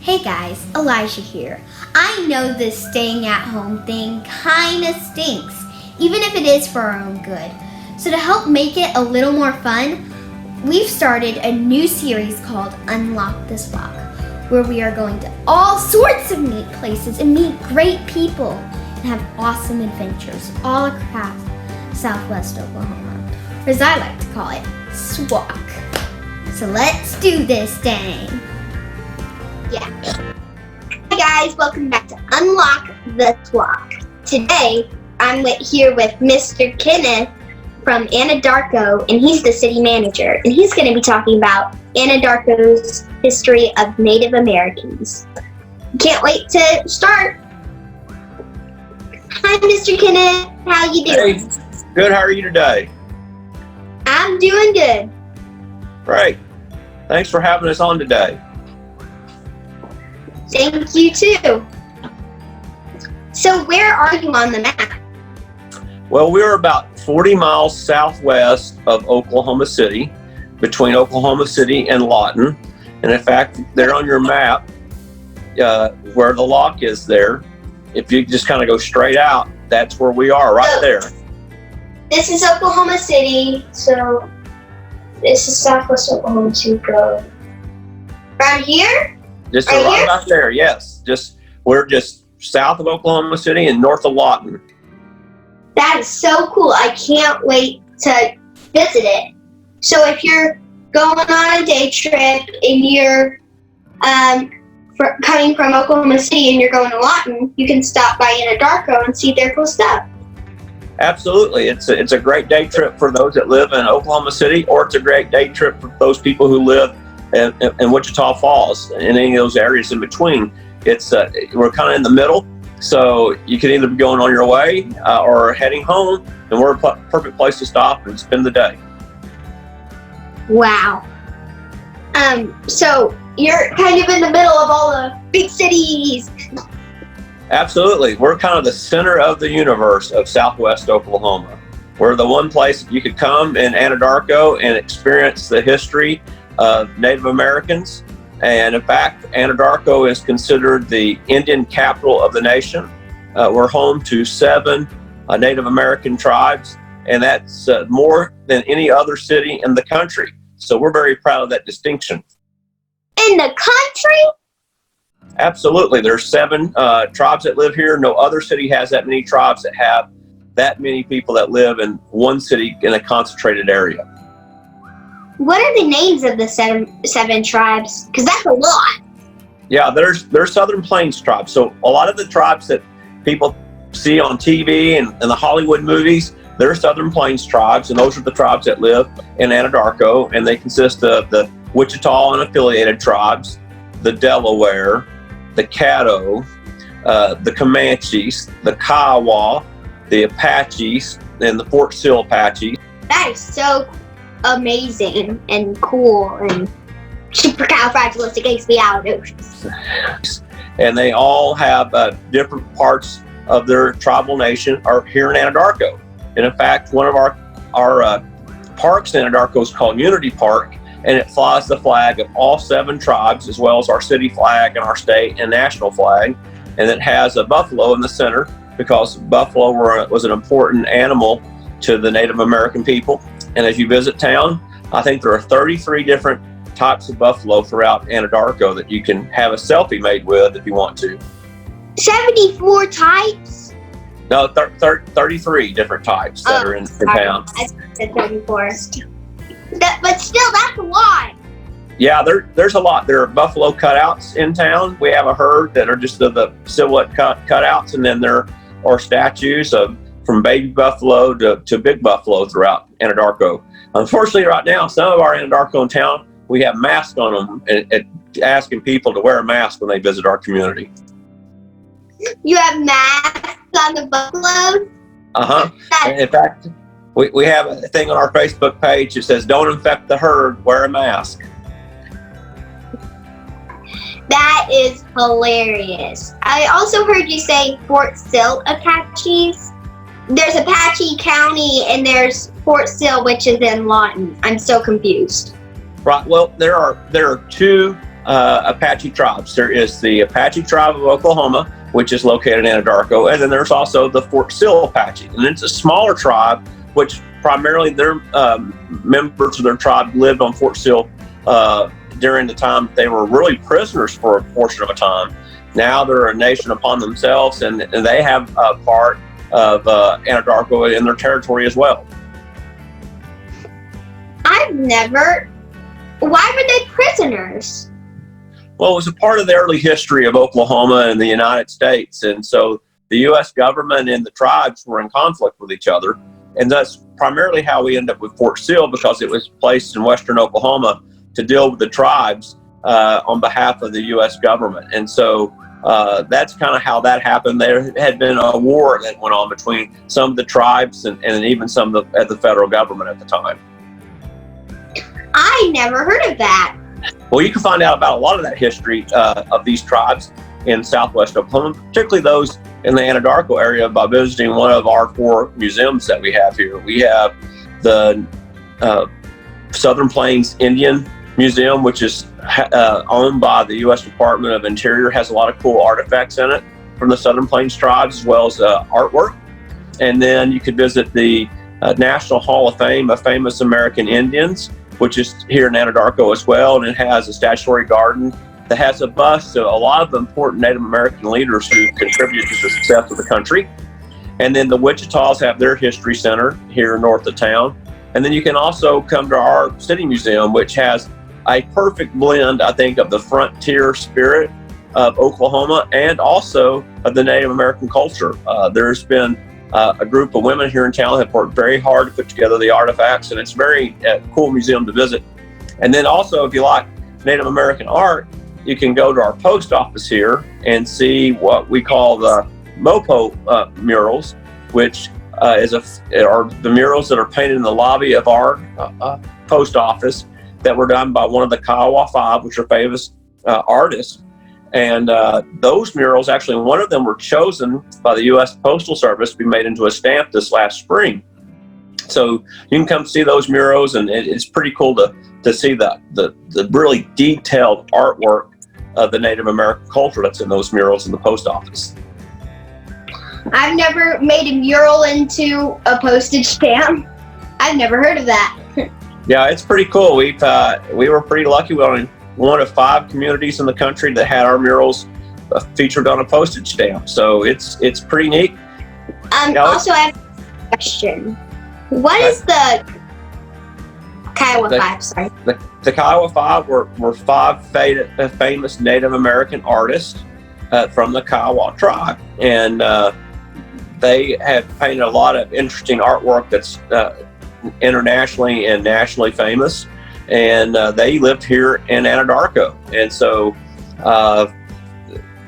Hey guys, Elijah here. I know this staying at home thing kinda stinks, even if it is for our own good. So to help make it a little more fun, we've started a new series called Unlock the SWOK, where we are going to all sorts of neat places and meet great people and have awesome adventures all across Southwest Oklahoma, or as I like to call it, SWOK. So let's do this thing. Yeah. Hi guys, welcome back to Unlock the SWOK. Today, I'm here with Mr. Kenneth from Anadarko, and he's the city manager, and he's going to be talking about Anadarko's history of Native Americans. Can't wait to start. Hi, Mr. Kenneth. How you doing? Hey, good. How are you today? I'm doing good. Great. Thanks for having us on today. Thank you too. So where are you on the map? Well, we're about 40 miles southwest of Oklahoma City, between Oklahoma City and Lawton. And in fact, there on your map, where the lock is there, if you just kind of go straight out, that's where we are, right there. This is Oklahoma City, so this is southwest Oklahoma City. Go around here? Just right right here? about there, yes. We're just south of Oklahoma City and north of Lawton. That is so cool. I can't wait to visit it. So if you're going on a day trip and you're coming from Oklahoma City and you're going to Lawton, you can stop by Anadarko and see their cool stuff. Absolutely. It's a great day trip for those that live in Oklahoma City, or it's a great day trip for those people who live in Wichita Falls and any of those areas in between. We're kind of in the middle, so you can either be going on your way or heading home, and we're a perfect place to stop and spend the day. Wow. So you're kind of in the middle of all the big cities. Absolutely. We're kind of the center of the universe of Southwest Oklahoma. We're the one place that you could come in Anadarko and experience the history of Native Americans. And in fact, Anadarko is considered the Indian capital of the nation. We're home to 7 Native American tribes, and that's more than any other city in the country. So we're very proud of that distinction. In the country? Absolutely. There's 7 tribes that live here. No other city has that many tribes that have that many people that live in one city in a concentrated area. What are the names of the seven tribes? Because that's a lot. Yeah, there's Southern Plains tribes. So a lot of the tribes that people see on TV and in the Hollywood movies, they're Southern Plains tribes, and those are the tribes that live in Anadarko, and they consist of the Wichita unaffiliated tribes, the Delaware, the Caddo, the Comanches, the Kiowa, the Apaches, and the Fort Sill Apaches. That is so amazing and cool and supercalifragilisticexpialidocious. And they all have different parts of their tribal nation are here in Anadarko. And in fact, one of our parks in Anadarko is called Unity Park, and it flies the flag of all 7 tribes, as well as our city flag and our state and national flag. And it has a buffalo in the center because buffalo was an important animal to the Native American people. And as you visit town, I think there are 33 different types of buffalo throughout Anadarko that you can have a selfie made with if you want to. 74 types? No, 33 different types that are in town. I said 34. But still, that's a lot. Yeah, there's a lot. There are buffalo cutouts in town. We have a herd that are just the silhouette cutouts, and then there are statues from baby buffalo to big buffalo throughout Anadarko. Unfortunately, right now, some of our Anadarko in town, we have masks on them and asking people to wear a mask when they visit our community. You have masks on the buffaloes? Uh-huh. In fact, we have a thing on our Facebook page that says, "Don't infect the herd, wear a mask." That is hilarious. I also heard you say Fort Sill Apaches. There's Apache County and there's Fort Sill, which is in Lawton. I'm so confused. Right. Well, there are 2 Apache tribes. There is the Apache tribe of Oklahoma, which is located in Anadarko, and then there's also the Fort Sill Apache, and it's a smaller tribe, which primarily their members of their tribe lived on Fort Sill during the time they were really prisoners for a portion of a time. Now they're a nation upon themselves, and they have a part of Anadarko in their territory as well. Why were they prisoners? Well, it was a part of the early history of Oklahoma and the United States, and so the U.S. government and the tribes were in conflict with each other, and that's primarily how we end up with Fort Sill, because it was placed in western Oklahoma to deal with the tribes on behalf of the U.S. government. And so that's kind of how that happened. There had been a war that went on between some of the tribes and even some of the federal government at the time. I never heard of that. Well, you can find out about a lot of that history of these tribes in southwest Oklahoma, particularly those in the Anadarko area, by visiting one of our 4 museums that we have here. We have the Southern Plains Indian Museum, which is owned by the U.S. Department of Interior, has a lot of cool artifacts in it from the Southern Plains tribes, as well as artwork. And then you could visit the National Hall of Fame of Famous American Indians, which is here in Anadarko as well, and it has a statuary garden that has a bust of a lot of the important Native American leaders who contributed to the success of the country. And then the Wichitas have their history center here north of town. And then you can also come to our city museum, which has a perfect blend, I think, of the frontier spirit of Oklahoma and also of the Native American culture. There's been a group of women here in town that have worked very hard to put together the artifacts, and it's a very cool museum to visit. And then also, if you like Native American art, you can go to our post office here and see what we call the Mopo murals, which are the murals that are painted in the lobby of our post office that were done by one of the Kiowa Five, which are famous artists. And those murals, actually, one of them were chosen by the U.S. Postal Service to be made into a stamp this last spring. So you can come see those murals, and it's pretty cool to see the really detailed artwork of the Native American culture that's in those murals in the post office. I've never made a mural into a postage stamp. I've never heard of that. Yeah, it's pretty cool. We were pretty lucky. We were one of 5 communities in the country that had our murals featured on a postage stamp. So it's pretty neat. Also, I have a question. What is the Kiowa Five? Sorry. The Kiowa Five were 5 famous Native American artists from the Kiowa tribe, and they have painted a lot of interesting artwork that's internationally and nationally famous. And they lived here in Anadarko, and so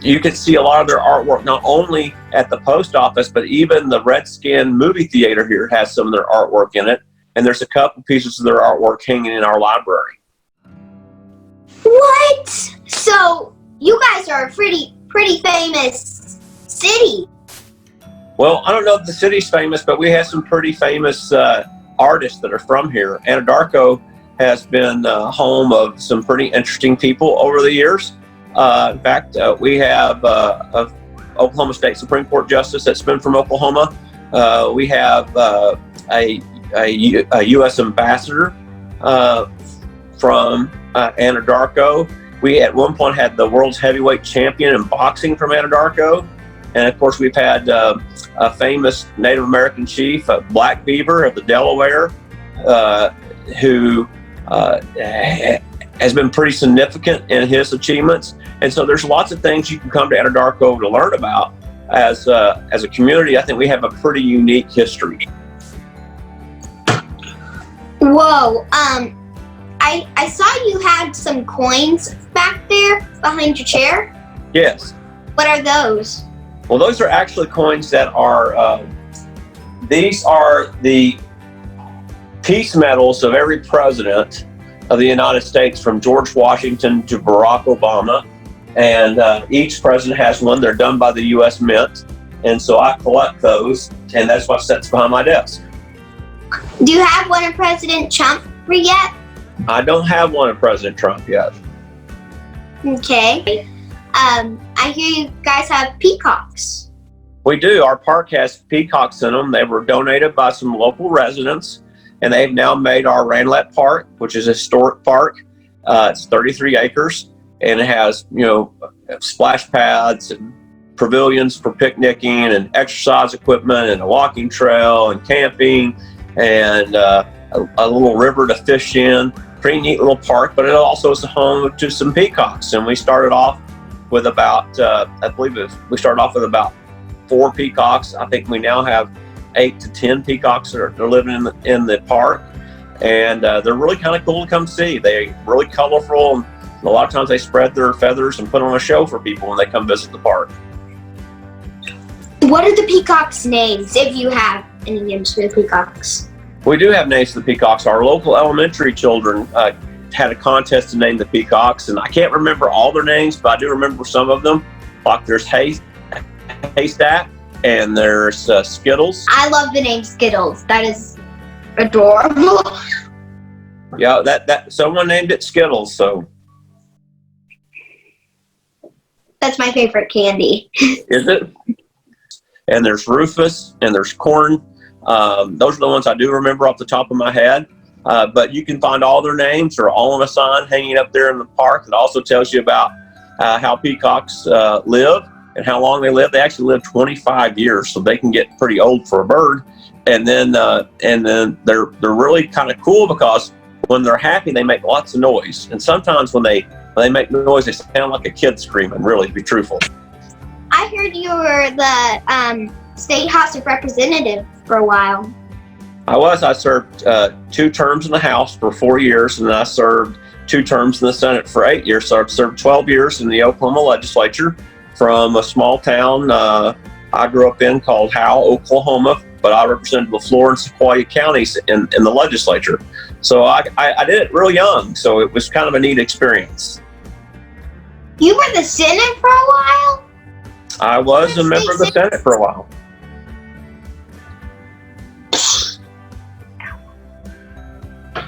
you can see a lot of their artwork not only at the post office, but even the Redskin movie theater here has some of their artwork in it, and there's a couple pieces of their artwork hanging in our library. What? So you guys are a pretty famous city. Well, I don't know if the city's famous, but we have some pretty famous artists that are from here. Anadarko has been home of some pretty interesting people over the years. In fact, we have a Oklahoma State Supreme Court justice that's been from Oklahoma. We have a U.S. ambassador from Anadarko. We at one point had the world's heavyweight champion in boxing from Anadarko. And of course, we've had a famous Native American chief, Black Beaver of the Delaware, who has been pretty significant in his achievements. And so there's lots of things you can come to Anadarko to learn about. As a community, I think we have a pretty unique history. Whoa, I saw you had some coins back there behind your chair. Yes. What are those? Well, those are actually coins that are, these are the peace medals of every president of the United States, from George Washington to Barack Obama. And each president has one. They're done by the U.S. Mint. And so I collect those, and that's what sits behind my desk. Do you have one of President Trump yet? I don't have one of President Trump yet. Okay. I hear you guys have peacocks. We do. Our park has peacocks in them. They were donated by some local residents, and they've now made our Ranelette Park, which is a historic park. It's 33 acres, and it has, splash pads and pavilions for picnicking and exercise equipment and a walking trail and camping and a little river to fish in. Pretty neat little park, but it also is home to some peacocks. And we started off with about, we started off with about 4 peacocks. I think we now have 8 to 10 peacocks that are living in the park. And they're really kind of cool to come see. They're really colorful, and a lot of times they spread their feathers and put on a show for people when they come visit the park. What are the peacocks' names, if you have any names for the peacocks? We do have names for the peacocks. Our local elementary children had a contest to name the peacocks, and I can't remember all their names, but I do remember some of them. Like there's Haystack, and there's Skittles. I love the name Skittles. That is adorable. Yeah, that someone named it Skittles, so. That's my favorite candy. Is it? And there's Rufus, and there's Corn. Those are the ones I do remember off the top of my head. But you can find all their names. They're all on a sign hanging up there in the park. It also tells you about how peacocks live and how long they live. They actually live 25 years, so they can get pretty old for a bird. And then they're really kind of cool because when they're happy, they make lots of noise. And sometimes when they make noise, they sound like a kid screaming, really, to be truthful. I heard you were the State House of Representative for a while. I served 2 terms in the House for 4 years, and then I served 2 terms in the Senate for 8 years. So I've served 12 years in the Oklahoma legislature from a small town I grew up in called Howe, Oklahoma, but I represented LaFleur and Sequoyah counties in the legislature. So I did it real young, so it was kind of a neat experience. You were the Senate for a while? I was a member of the Senate for a while.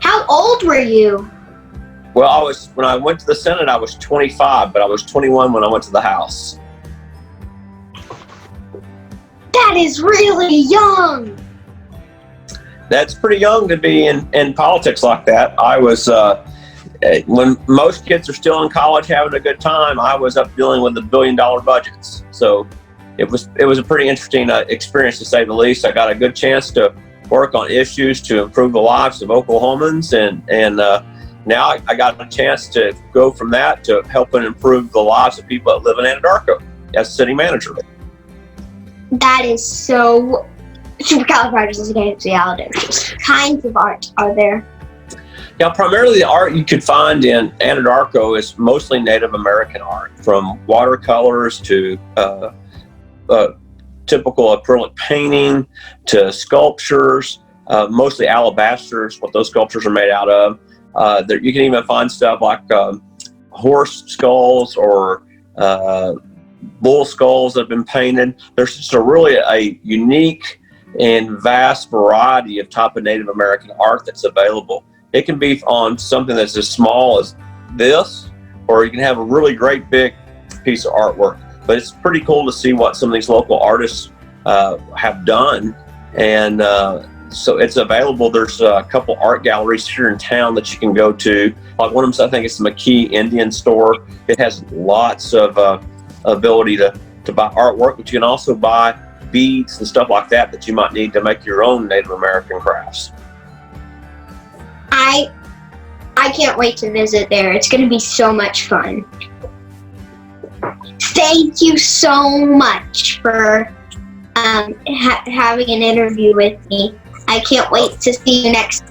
How old were you? Well, when I went to the Senate, I was 25, but I was 21 when I went to the House. That is really young. That's pretty young to be in politics like that. I was, when most kids are still in college having a good time, I was up dealing with the billion-dollar budgets. So it was a pretty interesting experience, to say the least. I got a good chance to work on issues to improve the lives of Oklahomans, and now I got a chance to go from that to helping improve the lives of people that live in Anadarko as city manager. That is so supercalifragilisticexpialidocious. What kinds of art are there? Yeah, primarily the art you could find in Anadarko is mostly Native American art, from watercolors to typical acrylic painting to sculptures, mostly alabasters, what those sculptures are made out of. You can even find stuff like horse skulls or bull skulls that have been painted. There's just really a unique and vast variety of type of Native American art that's available. It can be on something that's as small as this, or you can have a really great big piece of artwork. But it's pretty cool to see what some of these local artists have done. And so it's available. There's a couple art galleries here in town that you can go to. Like one of them, I think it's the McKee Indian Store. It has lots of ability to buy artwork, but you can also buy beads and stuff like that you might need to make your own Native American crafts. I can't wait to visit there. It's going to be so much fun. Thank you so much for having an interview with me. I can't wait to see you next.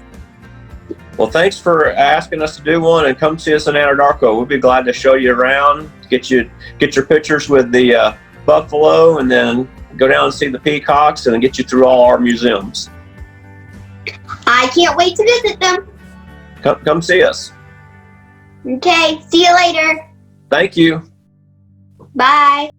Well, thanks for asking us to do one, and come see us in Anadarko. We'll be glad to show you around, get your pictures with the buffalo, and then go down and see the peacocks, and then get you through all our museums. I can't wait to visit them. Come see us. Okay, see you later. Thank you. Bye.